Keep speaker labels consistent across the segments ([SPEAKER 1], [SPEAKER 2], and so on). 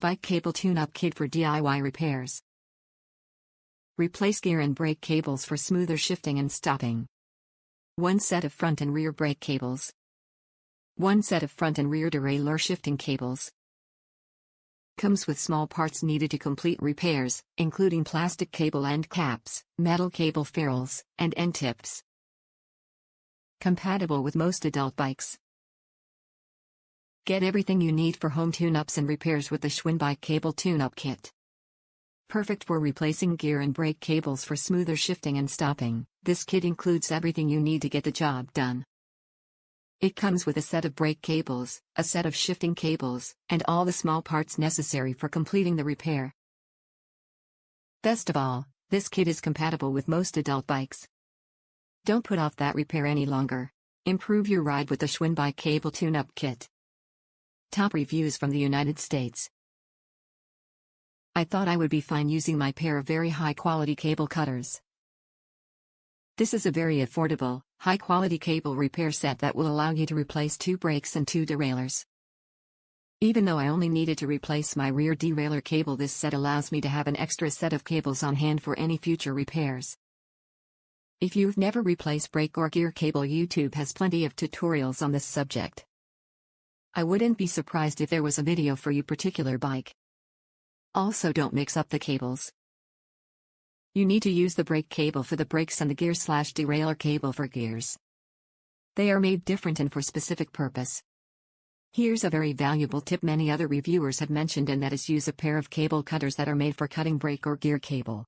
[SPEAKER 1] Bike cable tune-up kit for DIY repairs. Replace gear and brake cables for smoother shifting and stopping. 1 set of front and rear brake cables. 1 set of front and rear derailleur shifting cables. Comes with small parts needed to complete repairs, including plastic cable end caps, metal cable ferrules, and end tips. Compatible with most adult bikes. Get everything you need for home tune-ups and repairs with the Schwinn Bike Cable Tune-Up Kit. Perfect for replacing gear and brake cables for smoother shifting and stopping, this kit includes everything you need to get the job done. It comes with a set of brake cables, a set of shifting cables, and all the small parts necessary for completing the repair. Best of all, this kit is compatible with most adult bikes. Don't put off that repair any longer. Improve your ride with the Schwinn Bike Cable Tune-Up Kit. Top reviews from the United States. I thought I would be fine using my pair of very high-quality cable cutters. This is a very affordable, high-quality cable repair set that will allow you to replace 2 brakes and 2 derailleurs. Even though I only needed to replace my rear derailleur cable, this set allows me to have an extra set of cables on hand for any future repairs. If you've never replaced brake or gear cable, YouTube has plenty of tutorials on this subject. I wouldn't be surprised if there was a video for your particular bike. Also, don't mix up the cables. You need to use the brake cable for the brakes and the gear/derailleur cable for gears. They are made different and for specific purpose. Here's a very valuable tip many other reviewers have mentioned, and that is use a pair of cable cutters that are made for cutting brake or gear cable.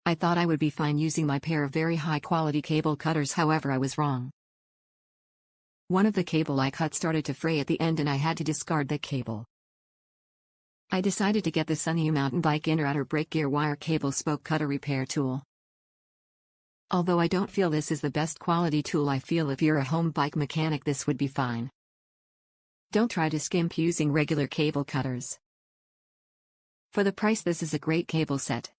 [SPEAKER 1] I thought I would be fine using my pair of very high quality cable cutters, however I was wrong. One of the cable I cut started to fray at the end and I had to discard the cable. I decided to get the Sunny mountain bike inner-outer brake gear wire cable spoke cutter repair tool. Although I don't feel this is the best quality tool, I feel if you're a home bike mechanic this would be fine. Don't try to skimp using regular cable cutters. For the price, this is a great cable set.